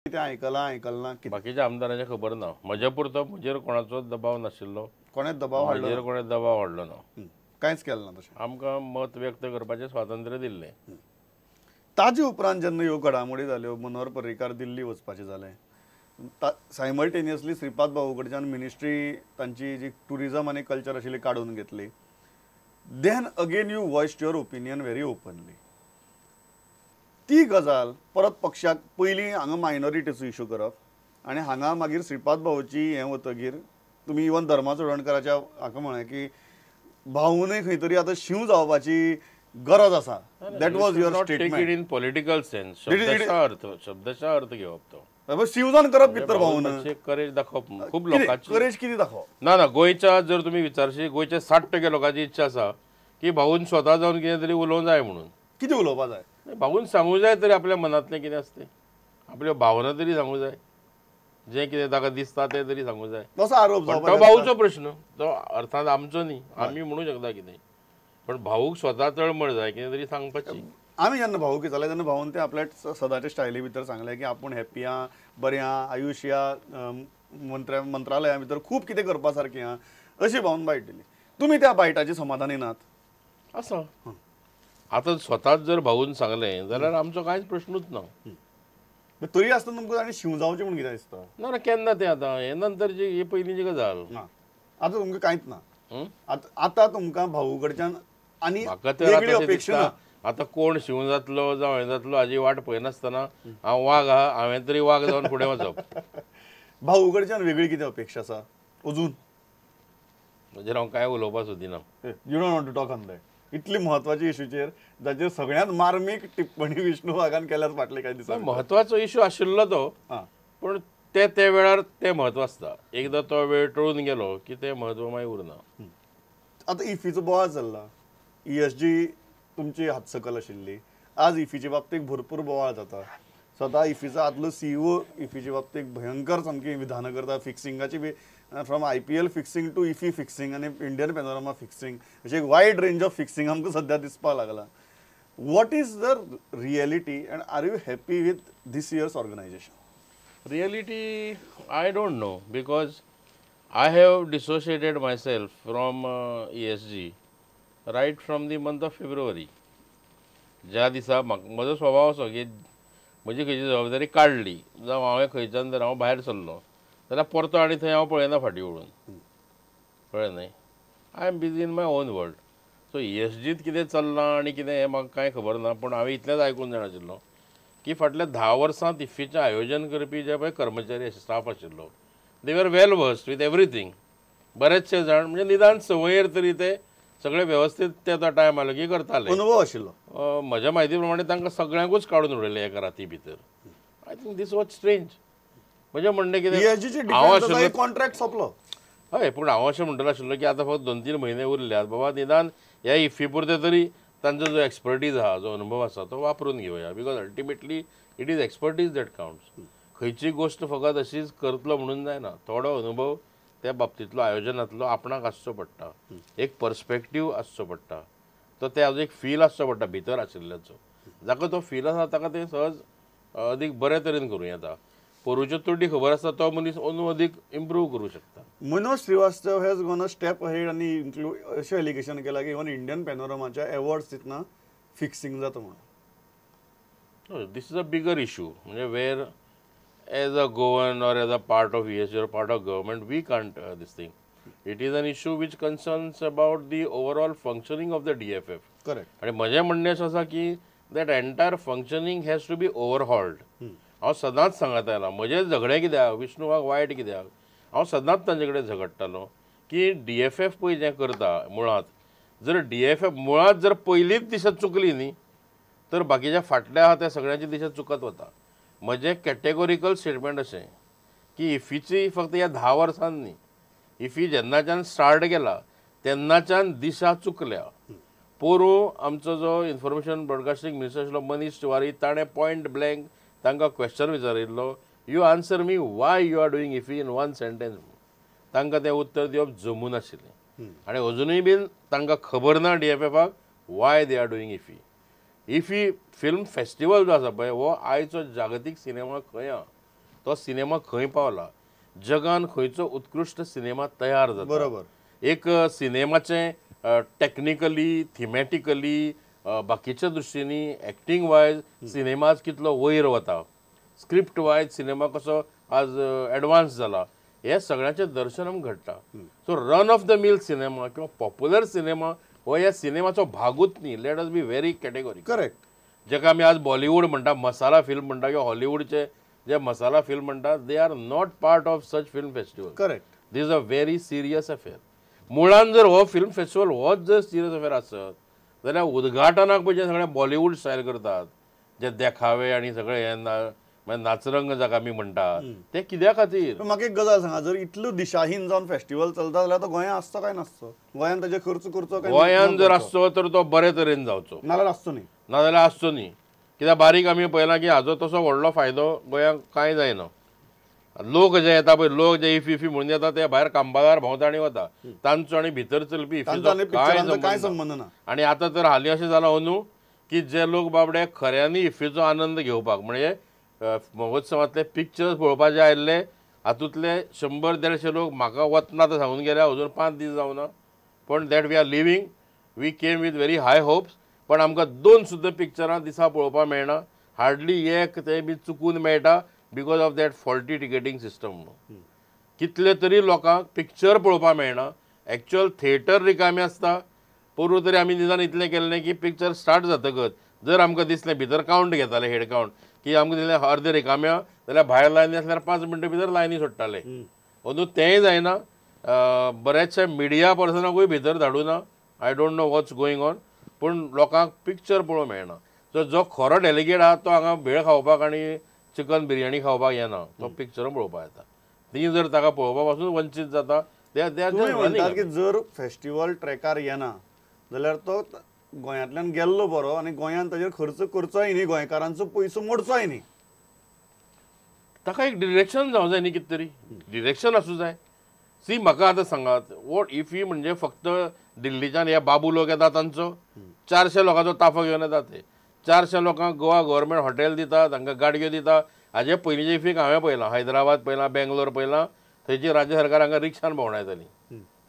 ते आयकलां ना कितें बाकीच्या आमदारांचे खबर ना. म्हज्या पुरतो म्हजेर कोणाचोच दबाव नाशिल्लो, कोणेच दबाव हाडलो म्हजेर कोणें दबाव हाडलो ना. कांयच केलें ना तशें. आमकां मत व्यक्त करपाचें स्वातंत्र्य दिल्लें. ताजे उपरांत जेन्ना ह्यो घडामोडी जाल्यो, मनोहर पर्रीकार दिल्ली वचपाचें जालें, सायमल्टेनियसली श्रीपाद भाऊ कडच्यान मिनिस्ट्री तांची जी टुरिजम आनी कल्चर आशिल्ली काडून घेतली. Then again you voiced your opinion very openly. ती गजाल परत पक्षाक पयलीं हांगा मायनॉरिटीचो इशू करप आनी हांगा मागीर श्रीपाद भाऊची हें वतगीर तुमी इवन धर्मा चोडणकराच्या हाका म्हळें की भाऊनय खंय तरी आतां शिव जावपाची गरज आसा. That was your statement in political sense. शब्दशा अर्थ घेवप तो. शिवजान करप कितें तर भाऊन करेज दाखोवप खूब लोकांची. करेज कितें दाखोवप ना गोंयच्या जर तुमी विचारशी गोंयच्या 60% लोकांची इच्छा आसा की भाऊन स्वता जावन कितें तरी उलोवंक जाय म्हणून. कितें उलोवपा जाय भाऊन सांगूं जाय तरी आपल्या मनांतलें कितें आसतें, आपल्यो भावना तरी सांगूं जाय, जें कितें ताका दिसता तें तरी सांगूं जाय. तसो आरोप तो भाऊचो प्रश्न, तो अर्थात आमचो न्ही, आमी म्हणूं शकता कितें, पण भाऊक स्वता तळमळ जाय कितें तरी सांगपाची. आमी जेन्ना भाऊक विचारलें तेन्ना भाऊन तें आपल्या सदांच्या स्टायली भितर सांगलें की आपूण हॅप्पी आहा, बरें आहा, आयुश्य मंत्रालया भितर खूब कितें करपा सारकें आहा अशी भाऊन बायट दिली. तुमी त्या बायटाची समाधानी नात? आसा. आतां स्वताच जर भाऊन सांगलें जाल्यार आमचो कांयच प्रश्नूच ना. तरी आसतना तुमकां आनी शिव जावचें म्हूण कितें दिसता? ना केन्ना तें आतां हे नंतरची ही पयलींची गजाल. आतां तुमकां कांयच ना. आतां तुमकां भाऊ कडच्यान आनी म्हाका तर अपेक्षा ना. आतां कोण शिव जातलो जावं हें जातलो हाजी वाट पळयनासतना हांव वाग आहा, हांवें तरी वाग जावन फुडें वचप. भाऊ कडच्यान वेगळी कितें अपेक्षा आसा अजून? म्हणजे हांव कांय उलोवपाक सोदिना. You don't want to talk on that. इतली म्हत्वाची इशूचेर जाचेर सगळ्यांत मार्मीक टिप्पणी विष्णू वाघान केल्याच फाटले कांय दिसांनी. म्हत्वाचो इशू आशिल्लो तो, पूण ते वेळार तें म्हत्व आसता. एकदां तो वेळ टळून गेलो की तें म्हत्व मागीर उरना. आतां इफीचो बोवाळ चल्ला. ESG तुमची हातसकल आशिल्ली. आज इफीचे बाबतीत भरपूर बोवाळ जाता. स्वता इफीचो आदलो CEO इफीचे बाबतीत भयंकर सामकी विधानां करता. फिक्सिंगाची बी from IPL fixing to IFFI fixing आनी इंडियन पॅनोरमा फिक्सिंग अशी एक वायड रेंज ऑफ फिक्सिंग आमकां सद्या दिसपाक लागला. What is the reality and are you happy with this year's organisation? Reality, I don't know, because I have dissociated myself from ESG right from the month of February. ज्या दिसा म्हजो स्वभाव असो की म्हजी खंयची जबाबदारी काडली जावं हांवें खंयच्यान जर हांव भायर सरलो जाल्यार परतो आनी थंय हांव पळयना फाटीं वळून. कळ्ळें न्ही. I am busy in my own world. So ESGत कितें चल्लां आनी कितें हें म्हाका कांय खबर ना. पूण हांवें इतलेंच आयकून जाण आशिल्लो की फाटल्या 10 वर्सांत इफ्फीचें आयोजन करपी जे पळय कर्मचारी स्टाफ आशिल्लो, दे were well versed with everything. बरेचशे जाण म्हणजे निदान संवयर तरी ते सगळे व्यवस्थीत ते टायम आलो की करताले. अनुभव आशिल्लो. म्हज्या म्हायती प्रमाणे तांकां सगळ्यांकूच काडून उडयलें एका राती भितर. I think this was strange. म्हणजे म्हणणें कितें हांव आशिल्लो कॉन्ट्रॅक्ट सोंपलो. हय, पूण हांव अशें म्हणटलो आशिल्लो की आतां फक्त 2-3 म्हयने उरल्यात बाबा, निदान ह्या इफ्फी पुरते तरी तांचो जो एक्सपर्टीज आहा, जो अनुभव आसा तो वापरून घेवया. Because ultimately it is expertise that counts. खंयची गोश्ट फकत अशीच करतलो म्हणून जायना. थोडो अनुभव त्या बाबतींतलो आयोजनांतलो आपणाक आसचो पडटा. एक पर्स्पेक्टीव आसचो पडटा. तो तेजो एक फील आसचो पडटा भितर आशिल्ल्याचो. जाका तो फील आसा ताका तें सहज अदीक बरे तरेन करूं येता. पोरूच्यो त्रुटी खबर आसता तो मनीस अंदू अदीक इम्प्रूव करूं शकता. Manoj Shrivastava has gone a step ahead आनी इन्क्लूड अशें एलिगेशन केलां की इवन इंडियन पॅनोरमाच्या अवॉर्ड्स दितना फिक्सिंग जाता म्हणून. This is a bigger issue. म्हणजे where as a Goan or as a part of ESG or part of government, we can't this thing. It is an issue which concerns about the overall functioning of the DFF. Correct. आणि म्हजें म्हणणें अशें आसा की that entire functioning has to be overhauled. हांव सदांच सांगत आयलां म्हजें झगडें कित्याक, विष्णुवाक वायट कित्याक, हांव सदांच तांचे कडेन झगडटालो की DFF पळय जें करता मुळांत, जर DFF मुळांत जर पयलींच दिशा चुकली न्ही तर बाकीच्या फाटल्या आहा त्या सगळ्यांची दिशा चुकत वता. म्हजें कॅटेगोरिकल स्टेटमेंट अशें की इफीची फक्त ह्या 10 वर्सांत न्ही, इफी जेन्नाच्यान स्टार्ट केला तेन्नाच्यान दिशा चुकल्या. पोरूं आमचो जो इन्फॉर्मेशन ब्रॉडकास्टिंग मिनिस्टर आशिल्लो मनीश तिवारी ताणें पॉयंट ब्लँक तांकां क्वेश्चन विचारिल्लो, you answer me why you are doing IFFI in 1 sentence. तांकां तें उत्तर दिवप जमूं नाशिल्लें. आनी अजुनूय बीन तांकां खबर ना DFFाक why they are doing IFFI. IFFI film festival जो आसा पळय हो आयचो जागतीक सिनेमा खंय आहा. तो सिनेमा खंय पावला, जगान खंयचो उत्कृश्ट सिनेमा तयार जाता, बरोबर. एक सिनेमाचें टेक्निकली, थिमॅटिकली, बाकीच्या दृश्टींनी, एक्टींग वायज सिनेमा कितलो वयर वता, स्क्रिप्ट वायज सिनेमा कसो आज एडवान्स जाला, हे सगळ्याचें दर्शन आमकां घडटा. So run of the mill cinema किंवा पॉप्युलर सिनेमा हो ह्या सिनेमाचो भागूच न्ही. Let us be very category. Correct. जेका आमी आज बॉलिवूड म्हणटा, मसाला फिल्म म्हणटा किंवा हॉलिवूडचे जे मसाला फिल्म म्हणटा, they are not part of such film festival. Correct. This is a very serious affair. मुळान जर हो फिल्म फेस्टिवल होच जर सिरियस अफेअर आसत जाल्यार उद्घाटनाक पळय जे सगळे बॉलिवूड स्टायल करतात, जे देखावे आनी सगळे हे नाचरंग जाका आमी म्हणटा, ते कित्या खातीर? म्हाका एक गजाल सांगा, जर इतलो दिशाहीन जावन फेस्टिवल चलता जाल्यार तो गोंयांत आसचो काय नासचो? गोंयांत ताजे खर्च करचो काय? गोंयांत जर आसचो तर तो बरे तरेन जावचो, नाल्यार आसचो न्ही. नाजाल्यार आसचो न्ही. कित्याक बारीक आमी पळयलां की हाजो तसो व्हडलो फायदो गोंयांक कांय जायना. लोक जे येता पळय, लोक जे इफी म्हणून येता ते भायर कांबादार भोंवताणी वता, तांचो आनी भितर चलपी कांय संबंध ना. आनी आतां तर हालीं अशें जालां अंदू की जे लोक बाबडे खऱ्यांनी इफ्फीचो आनंद घेवपाक म्हणजे महोत्सवांतले पिक्चर्स पळोवपाचे आयिल्ले, हातूंतले 100-150 लोक म्हाका वतना आतां सांगून गेल्या, अजून 5 दीस जावना, पण that we are living, we came with very high hopes, पण आमकां 2 सुद्दां पिक्चरां दिसा पळोवपाक मेळना. हार्डली एक ते बी चुकून मेळटा because of that faulty टिकेटींग system म्हणून. कितले तरी लोकांक पिक्चर पळोवपाक मेळना. एक्चुअल थिएटर रिकामे आसता. पूर्व तरी आमी निदान इतलें केल्लें की पिक्चर स्टार्ट जातकच जर आमकां दिसलें, भितर कावंट घेताले, हेड कावंट, की आमकां दिसलें अर्दे रिकाम्या जाल्यार भायर लायनी आसल्यार 5 मिनटां भितर लायनी सोडटाले. अंदू तेंय जायना. बऱ्याचशा मिडिया पर्सनाकूय भितर धाडूना. I don't know what's going on. पूण लोकांक पिक्चर पळोवंक मेळना. सो जो खरो डेलिगेट आहा तो हांगा भेळ खावपाक आनी चिकन बिर्याणी खावपाक येना, तो पिक्चर पळोवपाक येता. ती जर ताका पळोवपा पासून वंचीत जाता. तुमी म्हणटात की जर फेस्टिवल ट्रॅकार येना जाल्यार तो गोंयांतल्यान गेल्लो बरो आनी गोंयांत ताजेर खर्च करचोय न्ही, गोंयकारांचो पयसो मोडचोय न्ही. ताका एक डिरेक्शन जावं जाय न्ही, कितें तरी डिरेक्शन आसूं जाय. सी म्हाका आतां सांगात, वॉट इफ ही म्हणजे फक्त दिल्लीच्यान हे बाबू लोक येता तांचो 400 लोकांचो ताफो घेवन येता, ते 400 लोकांक गोवा गव्हर्मेंट हॉटेल दिता, तांकां गाडयो दिता. हाजे पयलींचे इफीक हांवें पळयलां, हैदराबाद पळयलां, बेंगलोर पळयलां, थंयची राज्य सरकार हांगा रिक्षान भोंवडायताली.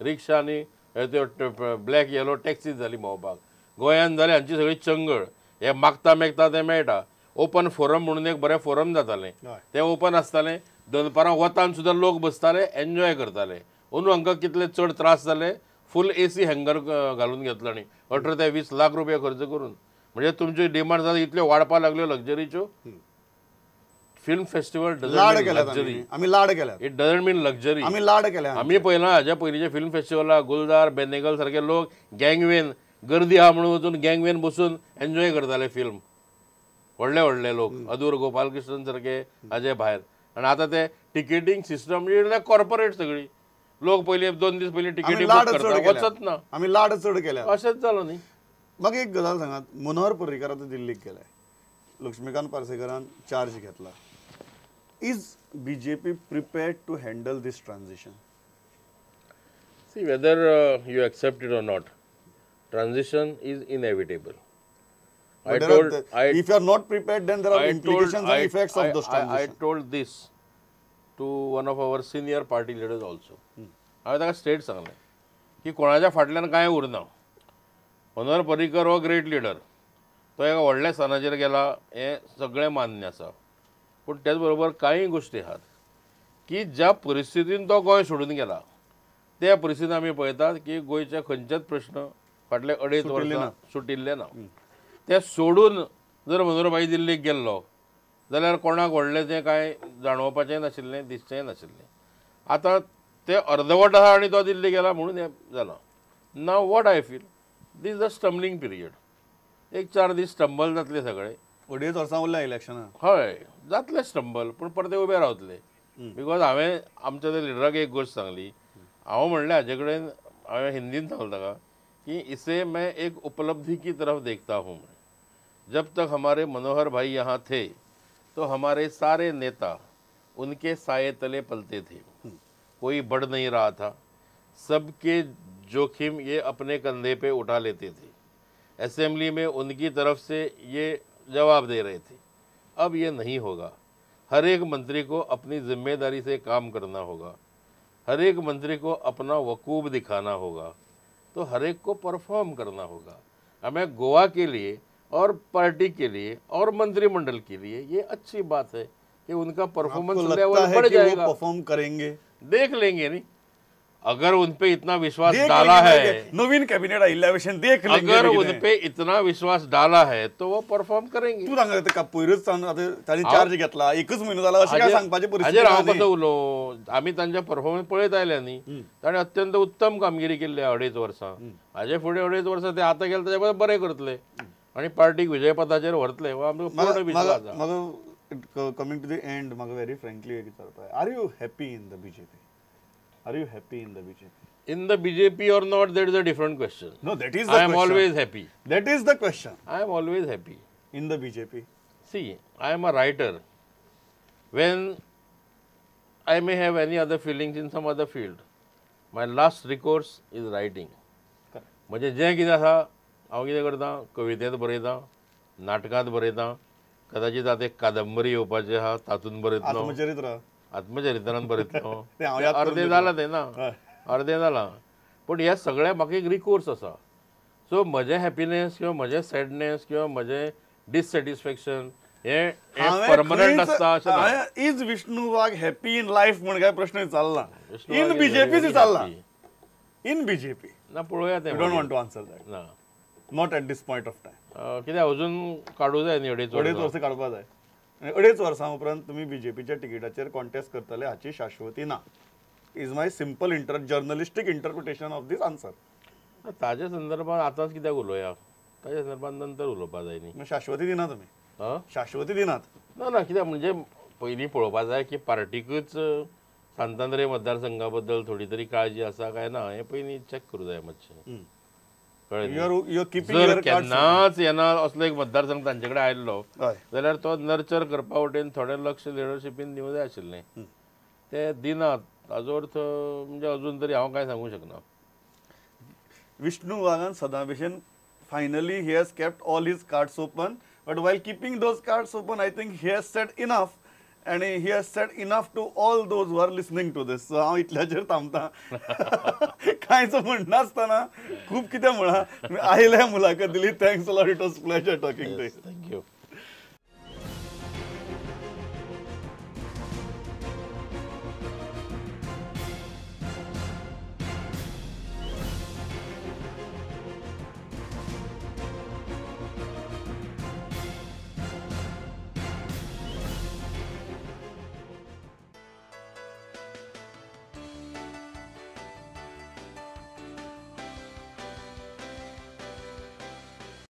रिक्षा आनी त्यो ब्लॅक येलो टॅक्सीज जाली भोंवपाक. गोंयांत जाल्यार हांची सगळी चंगळ. हे मागता मेगता तें मेळटा. ओपन फोरम म्हणून एक बरें फोरम जातालें, तें ओपन आसतालें. दनपारां वतान सुद्दां लोक बसताले, एन्जॉय करताले. अंदू हांकां कितले चड त्रास जाले, फूल AC हँगर घालून घेतलो आनी 18 ते 20 लाख रुपया खर्च करून. म्हणजे तुमच्यो डिमांड जाता इतल्यो वाडपाक लागल्यो लक्झरीच्यो. फिल्म फेस्टिवल लक्झरी, आमी लाड केल्यात. It doesn't mean luxury. आमी लाड केल्या. आमी पळयलां हाज्या पयलींच्या फिल्म फेस्टिवलाक गुलजार, बेनेगल सारके लोक गँगवेन गर्दी आहा म्हणून वचून गँगवेन बसून एन्जॉय करताले फिल्म. व्हडले व्हडले लोक, अदूर गोपालकृष्णन सारके हाजे भायर. आनी आतां ते टिकेटींग सिस्टम कॉर्पोरेट सगळी. लोक पयलीं 2 दीस पयलीं टिकेटी बूक करता, वचत ना. आमी लाड चड केल्या. अशेंच जालो न्ही. म्हाका एक गजाल सांगात, मनोहर पर्रीकार आतां दिल्लीक गेलाय, लक्ष्मीकांत पार्सेकरान चार्ज घेतला. Is BJP prepared to handle this transition? See, whether you accept it or not, transition is inevitable. If you are not prepared, then there are implications and effects of those transition. I told this to one of our senior party leaders also. हांवें ताका straight सांगलें की कोणाच्या फाटल्यान कांय उरना. मनोहर पर्रीकर हो great leader, तो एका व्हडल्या स्थानाचेर गेला, हें सगळें मान्य आसा. पूण त्याच बरोबर कांय गोश्टी आहात की ज्या परिस्थितीन तो गोंय सोडून गेला, त्या परिस्थितीन आमी पळयतात की गोंयचे खंयचेच प्रश्न फाटले 2.5 वर्सां सुटिल्ले ना. ते सोडून जर मनोहरभाई दिल्लीक गेल्लो जाल्यार कोणाक व्हडलें तें कांय जाणोवपाचें नाशिल्लें, दिसचेंय नाशिल्लें. आतां ते अर्दवट आहा आनी तो दिल्ली गेला म्हणून हें जालां. Now what I feel, this is a stumbling period. एक 4 दीस स्टंबल जातले सगळे. 2.5 वर्सां उरल्या इलेक्शनाक. हय जातले स्टंबल, पूण परते उबे रावतले. बिकॉज हांवें आमच्या त्या लिडराक एक गोश्ट सांगली. हांव म्हणलें हाजे कडेन, हांवें हिंदीन सांगलें ताका कि इसे मैं एक उपलब्धि की तरफ देखता हूँ. जब तक हमारे मनोहर भाई यहाँ थे तो हमारे सारे नेता उनके साये तले पलते थे. कोई बढ़ नहीं रहा था, सबके जोखिम ये अपने कंधे पे उठा लेते थे. असेंबली में उनकी तरफ से ये जवाब दे रहे थे. अब ये नहीं होगा. हर एक मंत्री को अपनी जिम्मेदारी से काम करना होगा, हर एक मंत्री को अपना वकूब दिखाना होगा, तो हर एक को परफॉर्म करना होगा। हमें गोवा के लिए और पार्टी के लिए और मंत्रिमंडल के लिए ये अच्छी बात है कि उनका परफॉर्मेंस आपको लेवल लगता है बढ़ कि वो जाएगा, परफॉर्म करेंगे? देख लेंगे। नहीं, अगर उन पे इतना विश्वास देख डाला लेंगे है, माहिती आहे. नवीन कॅबिनेट आयिल्ल्या देख लेंगे अगर बी उन कितें. पे इतना विश्वास डाला है तो वो परफॉर्म करेंगे। तू सांग का पयरूच तांणी चार्ज घेतला, एकच म्हयनो जाला, अशें काय सांगपाची परिस्थिती हाजेर हांव ना कसो उलो, आमी तांचे परफॉर्मन्स पळयत आयल्या न्ही, ताणें अत्यंत उत्तम कामगिरी केल्ली 2.5 वर्सां. हाजे फुडें 2.5 वर्सां ते आतां केलें ताचे परस बरें करतले आनी पार्टीक विजयपथाचेर व्हरतले, हो आमचो पूर्ण विश्वास आसा. म्हाका कमिंग टू द एंड म्हाका व्हेरी फ्रँकली एक विचारपाक जाय. Are you happy in the BJP? Are you happy in the BJP? In the BJP or not, that is a different question. No, that is the I am question. always happy. That is the question. I am always happy. In the BJP. See, I am a writer. When I may have any other feelings in some other field, my last recourse is writing. म्हणजे जें कितें आसा हांव कितें करतां, कवितेंत बरयतां, नाटकांत बरयतां, कदाचित आतां एक कादंबरी येवपाची आहा तातूंत बरयतलो, आत्मचरित्र. आत्मचरित्रांत बरयतलो. ते हांव याद करून अर्दें दितलो. जालां तें ना, हय. अर्दें जालां. पूण ह्या सगळ्या म्हाका एक रिकोर्स आसा. सो म्हजें हॅपिनेस किंवा म्हजें सॅडनेस किंवा म्हजें डिससॅटिस्फॅक्शन हें परमनंट आसता अशें ना. Is Vishnu Wagh happy in life म्हण काय प्रश्न विचारला. Vishnu in Wagh is BJP very विचारला. happy. In BJP. ना पळोवया तें. You don't want to answer that. ना not at this point of time. कित्याक अजून काडूं जाय न्ही 2.5 अडेच वर्सां. वर्सां काडपा जाय. 2.5 वर्सां उपरांत तुमी बीजेपीच्या तिकिटाचेर कॉन्टेस्ट करतले हाची शाश्वती ना. Is my simple journalistic interpretation of this answer. ताजे संदर्भात आतांच कित्याक उलोवया, ताजे संदर्भात नंतर उलोवपा जाय न्ही. शाश्वती दिना तुमी. आं? शाश्वती दिनात. ना कित्याक म्हणजे पयलीं पळोवपा जाय की पार्टीकूच सांतांद्रे मतदारसंघा बद्दल थोडी तरी काळजी आसा काय ना हें पयलीं चॅक करूं जाय मातशें. कळ्ळें न्ही? यू कीपिंग जर युअर कार्ड्स. केन्नाच येना असलो एक मतदारसंघ तांचे कडेन आयल्लो हय. जाल्यार तो नर्चर करपा वटेन थोडें लक्ष लिडरशिपीन दिवं जाय आशिल्लें. ते दिनात. ताजो अर्थ म्हणजे अजून तरी हांव कांय सांगूं शकना. Vishnu Vagan Sadabhishan, finally he has kept all his cards open, but while keeping those cards open, I think he has said enough, and he has said enough to all those who are listening to this. So हांव इतल्याचेर थांबता. कांयच म्हणनासतना खूब कितें म्हणा. आयल्या मुलाखत दिली. Thanks a lot. It was pleasure talking to you. Thank you.